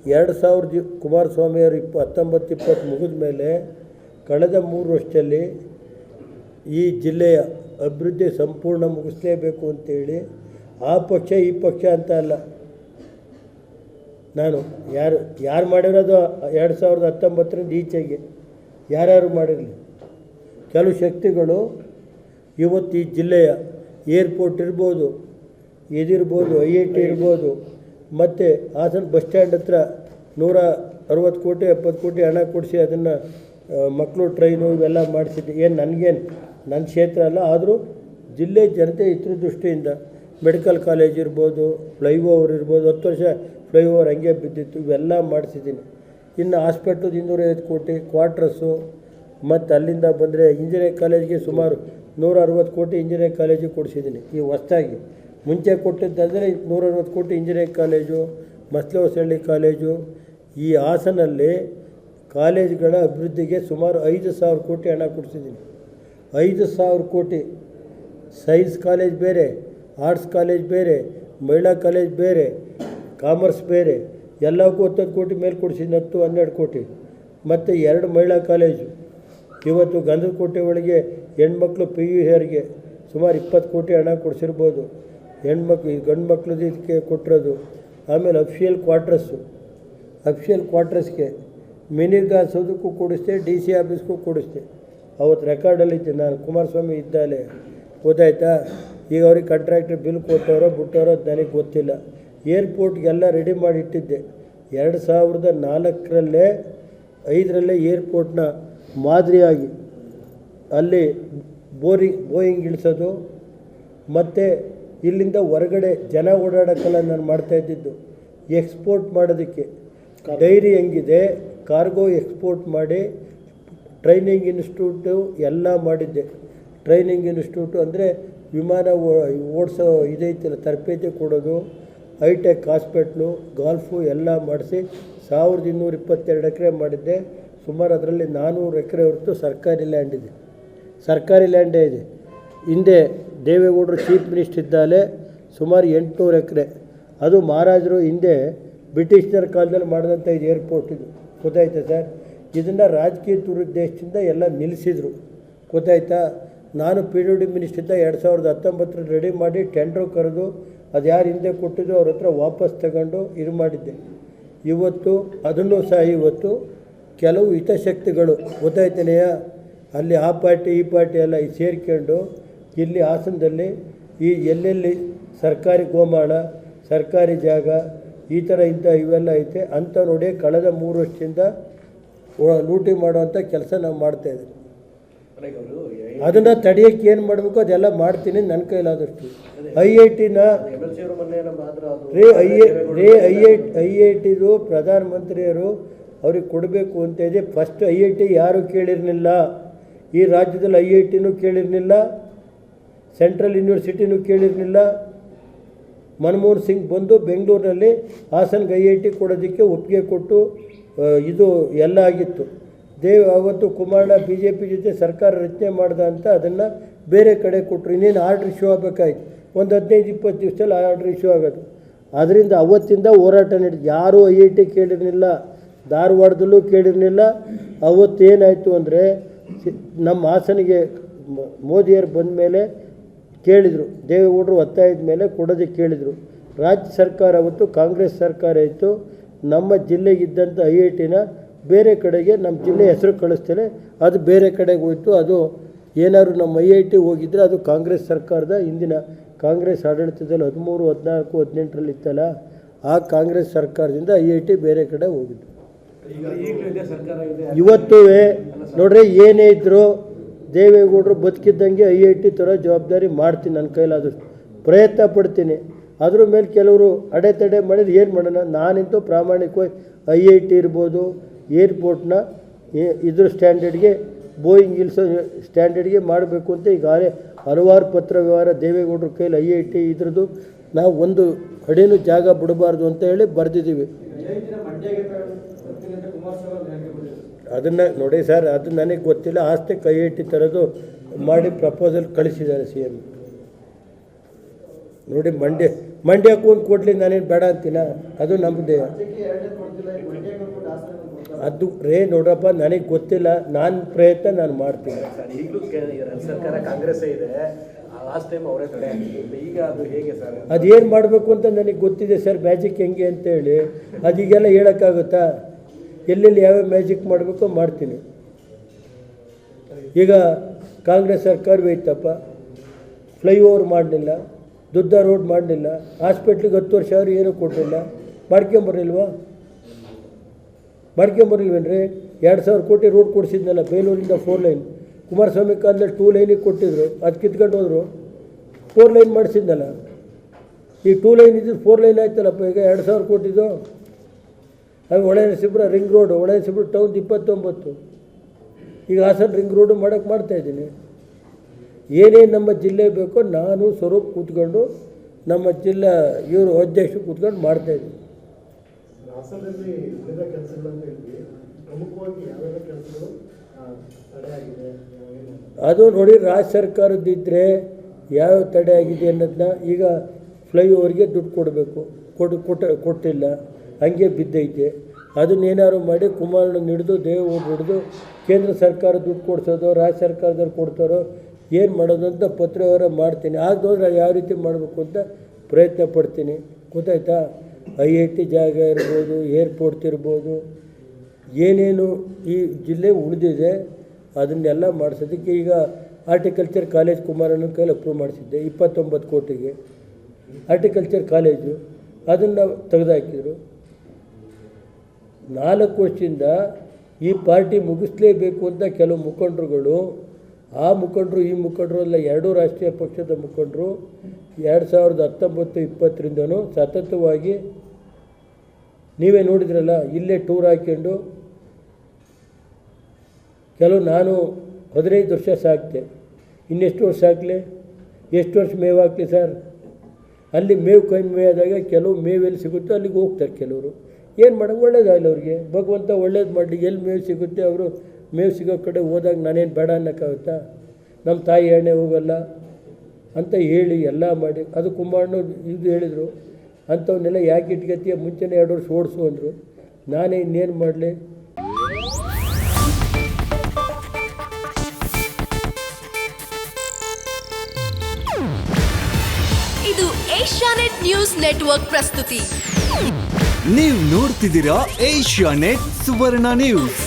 2000 ಕುಮಾರಸ್ವಾಮಿಯವರು 19-20 ಮುಗಿದ ಮೇಲೆ ಕಳೆದ 3 ವರ್ಷದಲ್ಲಿ ಈ ಜಿಲ್ಲೆಯ ಅಭಿವೃದ್ಧಿ ಸಂಪೂರ್ಣ ಮುಗಿಸಲೇಬೇಕು ಅಂತೇಳಿ ಆ ಪಕ್ಷ ಈ ಪಕ್ಷ ಅಂತ ಅಲ್ಲ, ನಾನು ಯಾರು ಮಾಡಿರೋದು 2019ರಿಂದ ಈಚೆಗೆ ಯಾರ್ಯಾರು ಮಾಡಿರಲಿ, ಕೆಲವು ಶಕ್ತಿಗಳು ಇವತ್ತು ಈ ಜಿಲ್ಲೆಯ ಏರ್ಪೋರ್ಟ್ ಇರ್ಬೋದು, ಇದಿರ್ಬೋದು, IIT ಇರ್ಬೋದು, ಮತ್ತು ಹಾಸನ ಬಸ್ ಸ್ಟ್ಯಾಂಡ್ ಹತ್ರ 160 ಕೋಟಿ 70 ಕೋಟಿ ಹಣ ಕೊಡಿಸಿ ಅದನ್ನು ಮಕ್ಕಳು ಟ್ರೈನು ಇವೆಲ್ಲ ಮಾಡಿಸಿದ್ದೆ. ಏನು ನನಗೇನು ನನ್ನ ಕ್ಷೇತ್ರ ಅಲ್ಲ, ಆದರೂ ಜಿಲ್ಲೆ ಜನತೆ ಹಿತದೃಷ್ಟಿಯಿಂದ ಮೆಡಿಕಲ್ ಕಾಲೇಜ್ ಇರ್ಬೋದು, ಫ್ಲೈಓವರ್ ಇರ್ಬೋದು, 10 ವರ್ಷ ಫ್ಲೈಓವರ್ ಹಂಗೆ ಬಿದ್ದಿತ್ತು, ಇವೆಲ್ಲ ಮಾಡಿಸಿದ್ದೀನಿ. ಇನ್ನು ಹಾಸ್ಪಿಟ್ಲದು 250 ಕೋಟಿ, ಕ್ವಾರ್ಟರ್ಸು, ಮತ್ತು ಅಲ್ಲಿಂದ ಬಂದರೆ ಇಂಜಿನಿಯರಿಂಗ್ ಕಾಲೇಜ್ಗೆ ಸುಮಾರು 160 ಕೋಟಿ ಇಂಜಿನಿಯರಿಂಗ್ ಕಾಲೇಜಿಗೆ ಕೊಡಿಸಿದ್ದೀನಿ. ಈ ಹೊಸದಾಗಿ ಮುಂಚೆ ಕೊಟ್ಟಿದ್ದಂದರೆ 160 ಕೋಟಿ ಇಂಜಿನಿಯರಿಂಗ್ ಕಾಲೇಜು, ಮಸ್ಲವಸಳ್ಳಿ ಕಾಲೇಜು. ಈ ಹಾಸನಲ್ಲಿ ಕಾಲೇಜುಗಳ ಅಭಿವೃದ್ಧಿಗೆ ಸುಮಾರು 5,000 ಕೋಟಿ ಹಣ ಕೊಡಿಸಿದ್ದೀನಿ. 5,000 ಕೋಟಿ. ಸೈನ್ಸ್ ಕಾಲೇಜ್ ಬೇರೆ, ಆರ್ಟ್ಸ್ ಕಾಲೇಜ್ ಬೇರೆ, ಮಹಿಳಾ ಕಾಲೇಜ್ ಬೇರೆ, ಕಾಮರ್ಸ್ ಬೇರೆ, ಎಲ್ಲಕ್ಕೂ 10 ಕೋಟಿ ಮೇಲೆ ಕೊಡಿಸಿದ್ದೀನಿ, 10-12 ಕೋಟಿ. ಮತ್ತು 2 ಮಹಿಳಾ ಕಾಲೇಜು. ಇವತ್ತು ಗಂಧದಕೋಟೆ ಒಳಗೆ ಹೆಣ್ಮಕ್ಳು PUಯರಿಗೆ ಸುಮಾರು 20 ಕೋಟಿ ಹಣ ಕೊಡಿಸಿರ್ಬೋದು. ಗಂಡು ಮಕ್ಳದ್ದು ಇದಕ್ಕೆ ಕೊಟ್ಟಿರೋದು. ಆಮೇಲೆ ಅಫಿಷಿಯಲ್ ಕ್ವಾರ್ಟರ್ಸ್ಗೆ ಮಿನಿಗಾಸೋದಕ್ಕೂ ಕೊಡಿಸ್ದೆ, DC ಆಫೀಸ್ಗೂ ಕೊಡಿಸ್ದೆ. ಅವತ್ತು ರೆಕಾರ್ಡಲ್ಲಿದ್ದೆ ನಾನು, ಕುಮಾರಸ್ವಾಮಿ ಇದ್ದಾಲೆ, ಗೊತ್ತಾಯ್ತಾ. ಈಗ ಅವ್ರಿಗೆ ಕಾಂಟ್ರಾಕ್ಟ್ರ್ ಬಿಲ್ ಕೊಟ್ಟವರೋ ಬಿಟ್ಟವರೋ ಅದು ನನಗೆ ಗೊತ್ತಿಲ್ಲ. ಏರ್ಪೋರ್ಟ್ಗೆಲ್ಲ ರೆಡಿ ಮಾಡಿ ಇಟ್ಟಿದ್ದೆ. 2004ರಲ್ಲೇ 5ರಲ್ಲೇ ಏರ್ಪೋರ್ಟ್ನ ಮಾದರಿಯಾಗಿ ಅಲ್ಲಿ ಬೋಯಿಂಗ್ ಇಳಿಸೋದು, ಮತ್ತು ಇಲ್ಲಿಂದ ಹೊರಗಡೆ ಜನ ಓಡಾಡೋಕ್ಕೆಲ್ಲ ನಾನು ಮಾಡ್ತಾಯಿದ್ದಿದ್ದು. ಎಕ್ಸ್ಪೋರ್ಟ್ ಮಾಡೋದಕ್ಕೆ ಡೈರಿ ಹೆಂಗಿದೆ, ಕಾರ್ಗೋ ಎಕ್ಸ್ಪೋರ್ಟ್ ಮಾಡಿ ಟ್ರೈನಿಂಗ್ ಇನ್ಸ್ಟಿಟ್ಯೂಟು ಎಲ್ಲ ಮಾಡಿದ್ದೆ. ಟ್ರೈನಿಂಗ್ ಇನ್ಸ್ಟಿಟ್ಯೂಟು ಅಂದರೆ ವಿಮಾನ ಓಡಿಸೋ ಇದೈತಿಲ್ಲ, ತರಬೇತಿ ಕೊಡೋದು, ಹೈಟೆಕ್ ಹಾಸ್ಪಿಟ್ಲು, ಗಾಲ್ಫು ಎಲ್ಲ ಮಾಡಿಸಿ 1222 ಎಕರೆ ಮಾಡಿದ್ದೆ. ಸುಮಾರು ಅದರಲ್ಲಿ 400 ಎಕರೆ ಹೊರತು ಸರ್ಕಾರಿ ಲ್ಯಾಂಡೇ ಇದೆ. ಹಿಂದೆ ದೇವೇಗೌಡರು ಚೀಫ್ ಮಿನಿಸ್ಟರ್ ಇದ್ದಾಲೆ ಸುಮಾರು 800 ಎಕರೆ. ಅದು ಮಹಾರಾಜರು ಹಿಂದೆ ಬ್ರಿಟಿಷರ ಕಾಲದಲ್ಲಿ ಮಾಡಿದಂಥ ಇದು ಏರ್ಪೋರ್ಟ್ ಇದು, ಗೊತ್ತಾಯ್ತಾ ಸರ್. ಇದನ್ನು ರಾಜಕೀಯ ದುರುದ್ದೇಶದಿಂದ ಎಲ್ಲ ನಿಲ್ಲಿಸಿದರು, ಗೊತ್ತಾಯ್ತಾ. ನಾನು PWD ಮಿನಿಸ್ಟ್ರಿಂದ 2019ರಲ್ಲಿ ರೆಡಿ ಮಾಡಿ ಟೆಂಡ್ರು ಕರೆದು ಅದು ಯಾರು ಹಿಂದೆ ಕೊಟ್ಟಿದ್ದು ಅವ್ರ ಹತ್ರ ವಾಪಸ್ ತಗೊಂಡು ಇದು ಮಾಡಿದ್ದೆ. ಇವತ್ತು ಅದನ್ನು ಸಹ ಇವತ್ತು ಕೆಲವು ಹಿತಶಕ್ತಿಗಳು, ಗೊತ್ತಾಯ್ತಾನೆಯ, ಅಲ್ಲಿ ಆ ಪಾರ್ಟಿ ಈ ಪಾರ್ಟಿ ಎಲ್ಲ ಸೇರ್ಕೊಂಡು ಇಲ್ಲಿ ಹಾಸನದಲ್ಲಿ ಈ ಎಲ್ಲೆಲ್ಲಿ ಸರ್ಕಾರಿ ಗೋಮಾಳ, ಸರ್ಕಾರಿ ಜಾಗ, ಈ ಥರ ಇವೆಲ್ಲ ಐತೆ ಅಂತ ನೋಡಿ ಕಳೆದ 3 ವರ್ಷದಿಂದ ಲೂಟಿ ಮಾಡುವಂಥ ಕೆಲಸ ನಾವು ಮಾಡ್ತಾಯಿದ್ದೀವಿ. ಅದನ್ನು ತಡೆಯೋಕ್ಕೆ ಏನು ಮಾಡಬೇಕು ಅದೆಲ್ಲ ಮಾಡ್ತೀನಿ ನನ್ನ ಕೈಲಾದಷ್ಟು. IITನ IITದು ಪ್ರಧಾನಮಂತ್ರಿಯರು ಅವ್ರಿಗೆ ಕೊಡಬೇಕು ಅಂತ ಇದೆ. ಫಸ್ಟ್ IIT ಯಾರೂ ಕೇಳಿರಲಿಲ್ಲ, ಈ ರಾಜ್ಯದಲ್ಲಿ IITನೂ ಕೇಳಿರಲಿಲ್ಲ, ಸೆಂಟ್ರಲ್ ಯೂನಿವರ್ಸಿಟಿನೂ ಕೇಳಿರಲಿಲ್ಲ. ಮನಮೋಹನ್ ಸಿಂಗ್ ಬಂದು ಬೆಂಗಳೂರಿನಲ್ಲಿ ಹಾಸನ್ಗೆ IIT ಕೊಡೋದಕ್ಕೆ ಒಪ್ಪಿಗೆ ಕೊಟ್ಟು ಇದು ಎಲ್ಲ ಆಗಿತ್ತು. ಅವತ್ತು ಕುಮಾರಣ್ಣ BJP ಜೊತೆ ಸರ್ಕಾರ ರಚನೆ ಮಾಡ್ದ ಅಂತ ಅದನ್ನು ಬೇರೆ ಕಡೆ ಕೊಟ್ಟರು. ಇನ್ನೇನು ಆರ್ಡ್ರ್ ಇಶ್ಯೂ ಆಗಬೇಕಾಯ್ತು, ಒಂದು 15-20 ದಿವಸದಲ್ಲಿ ಆರ್ಡ್ರ್ ಇಶ್ಯೂ ಆಗೋದು. ಅದರಿಂದ ಅವತ್ತಿಂದ ಹೋರಾಟ ನಡೆದು ಯಾರೂ IIT ಕೇಳಿರಲಿಲ್ಲ, ಧಾರವಾಡದಲ್ಲೂ ಕೇಳಿರಲಿಲ್ಲ. ಅವತ್ತೇನಾಯಿತು ಅಂದರೆ ನಮ್ಮ ಹಾಸನಿಗೆ ಮೋದಿಯವರು ಬಂದ ಮೇಲೆ ಕೇಳಿದರು, ದೇವೇಗೌಡರು ಒತ್ತಾಯದ ಮೇಲೆ ಕೊಡೋದಕ್ಕೆ ಕೇಳಿದರು. ರಾಜ್ಯ ಸರ್ಕಾರ ಅವತ್ತು ಕಾಂಗ್ರೆಸ್ ಸರ್ಕಾರ ಇತ್ತು, ನಮ್ಮ ಜಿಲ್ಲೆಗಿದ್ದಂಥ IITನ ಬೇರೆ ಕಡೆಗೆ ನಮ್ಮ ಜಿಲ್ಲೆ ಹೆಸರು ಕಳಿಸ್ತೇನೆ, ಅದು ಬೇರೆ ಕಡೆಗೆ ಹೋಯಿತು. ಅದು ಏನಾದ್ರು ನಮ್ಮ IIT ಹೋಗಿದ್ದರೆ ಅದು ಕಾಂಗ್ರೆಸ್ ಸರ್ಕಾರದ ಹಿಂದಿನ ಕಾಂಗ್ರೆಸ್ ಆಡಳಿತದಲ್ಲಿ 13, 14, 18ರಲ್ಲಿ ಇತ್ತಲ್ಲ, ಆ ಕಾಂಗ್ರೆಸ್ ಸರ್ಕಾರದಿಂದ IIT ಬೇರೆ ಕಡೆ ಹೋಗಿದ್ದು. ಇವತ್ತೂ ನೋಡ್ರಿ, ಏನೇ ಇದ್ದರೂ ದೇವೇಗೌಡರು ಬದುಕಿದ್ದಂಗೆ IIT ತರೋ ಜವಾಬ್ದಾರಿ ಮಾಡ್ತೀನಿ, ನನ್ನ ಕೈಲಾದಷ್ಟು ಪ್ರಯತ್ನ ಪಡ್ತೀನಿ. ಅದ್ರ ಮೇಲೆ ಕೆಲವರು ಅಡೆತಡೆ ಮಾಡಿದ್ರೆ ಏನು ಮಾಡೋಣ. ನಾನಿಂತೂ ಪ್ರಾಮಾಣಿಕವಾಗಿ IIT ಇರ್ಬೋದು, ಏರ್ಪೋರ್ಟ್ನ ಇದ್ರ ಸ್ಟ್ಯಾಂಡರ್ಡ್ಗೆ, ಬೋಯಿಂಗ್ ಇಳಿಸೋ ಸ್ಟ್ಯಾಂಡರ್ಡ್ಗೆ ಮಾಡಬೇಕು ಅಂತ ಈಗಾಗಲೇ ಹಲವಾರು ಪತ್ರ ವ್ಯವಹಾರ ದೇವೇಗೌಡರ ಕೈಲಿ IIT ಇದ್ರದ್ದು ನಾವು ಒಂದು ಅಡಿನೂ ಜಾಗ ಬಿಡಬಾರ್ದು ಅಂತ ಹೇಳಿ ಬರೆದಿದ್ದೀವಿ. ಅದನ್ನು ನೋಡಿ ಸರ್, ಅದು ನನಗೆ ಗೊತ್ತಿಲ್ಲ. ಆಸ್ತಿಗೆ IIT ಥರದ್ದು ಮಾಡಿ ಪ್ರಪೋಸಲ್ ಕಳಿಸಿದ್ದಾರೆ CM. ನೋಡಿ ಮಂಡ್ಯಕ್ಕೂ ಒಂದು ಕೊಡಲಿ, ನಾನೇನು ಬೇಡ ಅಂತೀನ, ಅದು ನಮ್ಮದೇ. ಅದು ನೋಡಪ್ಪ, ನನಗೆ ಗೊತ್ತಿಲ್ಲ, ನಾನು ಪ್ರಯತ್ನ ನಾನು ಮಾಡ್ತೀನಿ. ಈಗಲೂ ಸರ್ಕಾರ ಕಾಂಗ್ರೆಸ್ಸೇ ಇದೆ, ಲಾಸ್ಟ್ ಟೈಮ್ ಅವರೇ ತಡೆ ಆಗಿತ್ತು, ಈಗ ಅದು ಹೇಗೆ ಸರ್? ಅದೇನು ಮಾಡಬೇಕು ಅಂತ ನನಗೆ ಗೊತ್ತಿದೆ ಸರ್, ಮ್ಯಾಜಿಕ್ ಹೆಂಗೆ ಅಂತೇಳಿ. ಅದೀಗೆಲ್ಲ ಹೇಳೋಕ್ಕಾಗುತ್ತಾ? ಎಲ್ಲೆಲ್ಲಿ ಯಾವ್ಯಾವ ಮ್ಯಾಜಿಕ್ ಮಾಡಬೇಕೋ ಮಾಡ್ತೀನಿ. ಈಗ ಕಾಂಗ್ರೆಸ್ ಸರ್ಕಾರವೇ ಇತ್ತಪ್ಪ, ಫ್ಲೈಓವರ್ ಮಾಡಲಿಲ್ಲ, ದುಡ್ಡ ರೋಡ್ ಮಾಡಲಿಲ್ಲ, ಹಾಸ್ಪಿಟ್ಲಿಗೆ 10 ವರ್ಷ ಆದರೂ ಏನೂ ಕೊಡಲಿಲ್ಲ. ಮಾಡ್ಕೊಂಬರ್ಲಿಲ್ವೇನ್ರಿ? 2,000 ಕೋಟಿ ರೋಡ್ ಕೊಡಿಸಿದ್ನಲ್ಲ, ಬೇಲೂರಿಂದ 4 ಲೈನ್. ಕುಮಾರಸ್ವಾಮಿ ಕಾಲದಲ್ಲಿ 2 ಲೈನಿಗೆ ಕೊಟ್ಟಿದ್ರು, ಅದು ಕಿತ್ಕೊಂಡು ಹೋದರು. 4 ಲೈನ್ ಮಾಡಿಸಿದ್ನಲ್ಲ. ಈ 2 ಲೈನ್ ಇದ್ದು 4 ಲೈನ್ ಆಯ್ತಲ್ಲಪ್ಪ. ಈಗ 2,000 ಕೋಟಿದು. ಅದು Holenarasipura ring road, Holenarasipura town 29. ಈಗ ಹಾಸನ ರಿಂಗ್ ರೋಡು ಮಾಡೋಕ್ಕೆ ಮಾಡ್ತಾಯಿದ್ದೀನಿ. ಏನೇನು ನಮ್ಮ ಜಿಲ್ಲೆ ಬೇಕೋ ನಾನು ಸ್ವರೂಪ್ ಕೂತ್ಕೊಂಡು, ನಮ್ಮ ಜಿಲ್ಲಾ ಇವರು ಅಧ್ಯಕ್ಷರು ಕೂತ್ಕೊಂಡು ಮಾಡ್ತಾಯಿದ್ದೀನಿ. ಹಾಸನದಲ್ಲಿ ಉಳಿದ ಕೆಲಸಗಳು ಅಂತ ಹೇಳಿದ್ವಿ, ಪ್ರಮುಖವಾಗಿ ಯಾವ್ಯಾವ ಕೆಲಸಗಳು ತಡೆಯಾಗಿದೆ? ಅದು ನೋಡಿ, ರಾಜ್ಯ ಸರ್ಕಾರದ್ದಿದ್ದರೆ ಯಾವ ತಡೆ ಆಗಿದೆ ಅನ್ನೋದನ್ನ, ಈಗ ಫ್ಲೈಓವರ್ಗೆ ದುಡ್ಡು ಕೊಡಬೇಕು, ಕೊಟ್ಟಿಲ್ಲ, ಹಂಗೆ ಬಿದ್ದೈತೆ. ಅದನ್ನೇನಾದ್ರು ಮಾಡಿ ಕುಮಾರಣ್ಣ ಹಿಡಿದು ದೇವೇಗೌಡರು ಹಿಡಿದು ಕೇಂದ್ರ ಸರ್ಕಾರ ದುಡ್ಡು ಕೊಡಿಸೋದು, ರಾಜ್ಯ ಸರ್ಕಾರದವ್ರು ಕೊಡ್ತಾರೋ ಏನು ಮಾಡೋದು ಅಂತ ಪತ್ರವ್ಯವಹಾರ ಮಾಡ್ತೀನಿ. ಆಗದೋದ್ರೆ ಯಾವ ರೀತಿ ಮಾಡಬೇಕು ಅಂತ ಪ್ರಯತ್ನ ಪಡ್ತೀನಿ. ಗೊತ್ತಾಯ್ತಾ? IIT ಜಾಗ ಇರ್ಬೋದು, ಏರ್ಪೋರ್ಟ್ ಇರ್ಬೋದು, ಏನೇನು ಈ ಜಿಲ್ಲೆ ಉಳಿದಿದೆ ಅದನ್ನೆಲ್ಲ ಮಾಡಿಸೋದಕ್ಕೆ ಈಗ ಆರ್ಟಿಕಲ್ಚರ್ ಕಾಲೇಜ್ ಕುಮಾರಣ್ಣನ ಕೈಲಿ ಅಪ್ರೂವ್ ಮಾಡಿಸಿದ್ದೆ 29 ಕೋಟಿಗೆ. ಆರ್ಟಿಕಲ್ಚರ್ ಕಾಲೇಜು ಅದನ್ನು ತೆಗೆದುಹಾಕಿದರು. 4 ವರ್ಷದಿಂದ ಈ ಪಾರ್ಟಿ ಮುಗಿಸ್ಲೇಬೇಕು ಅಂತ ಕೆಲವು ಮುಖಂಡರುಗಳು, ಆ ಮುಖಂಡರು ಈ ಮುಖಂಡರು ಎಲ್ಲ 2 ರಾಷ್ಟ್ರೀಯ ಪಕ್ಷದ ಮುಖಂಡರು 2019-20ರಿಂದನೂ ಸತತವಾಗಿ ನೀವೇ ನೋಡಿದ್ರಲ್ಲ, ಇಲ್ಲೇ ಟೂರ್ ಹಾಕ್ಕೊಂಡು ಕೆಲವು, ನಾನು 15 ವರ್ಷ ಸಾಕ್ತೆ, ಇನ್ನೆಷ್ಟು ವರ್ಷ ಹಾಕಲಿ? ಎಷ್ಟು ವರ್ಷ ಮೇವು ಹಾಕಲಿ ಸರ್? ಅಲ್ಲಿ ಮೇವು ಕಮ್ಮಿ ಆದಾಗ ಕೆಲವು ಮೇವೆಲ್ಲಿ ಸಿಗುತ್ತೋ ಅಲ್ಲಿಗೆ ಹೋಗ್ತಾರೆ ಕೆಲವರು. ಏನು ಮಾಡೋದು? ಒಳ್ಳೇದಾಗಲಿ ಅವ್ರಿಗೆ, ಭಗವಂತ ಒಳ್ಳೇದು ಮಾಡಲಿ. ಎಲ್ಲಿ ಮೇವು ಸಿಗುತ್ತೆ ಅವರು ಮೇವು ಸಿಗೋ ಕಡೆ ಹೋದಾಗ ನಾನೇನು ಬೇಡ ಅನ್ನೋಕ್ಕಾಗುತ್ತಾ? ನಮ್ಮ ತಾಯಿ ಎಣ್ಣೆ ಹೋಗಲ್ಲ ಅಂತ ಹೇಳಿ ಎಲ್ಲ ಮಾಡಿ, ಅದು ಕುಮಾರಣ್ಣ ಇದು ಹೇಳಿದರು, ಅಂಥವನ್ನೆಲ್ಲ ಯಾಕೆ ಇಟ್ಕೊತೀಯ, ಮುಂಚೆನೇ 2 ವರ್ಷ ಓಡಿಸು ಅಂದರು. ನಾನೇ ಇನ್ನೇನು ಮಾಡಲಿ? ಇದು ಏಷ್ಯಾನೆಟ್ ನ್ಯೂಸ್ ನೆಟ್ವರ್ಕ್ ಪ್ರಸ್ತುತಿ. ನೀವು ನೋಡ್ತಿದ್ದೀರಾ ಏಷ್ಯಾನೆಟ್ ಸುವರ್ಣ ನ್ಯೂಸ್.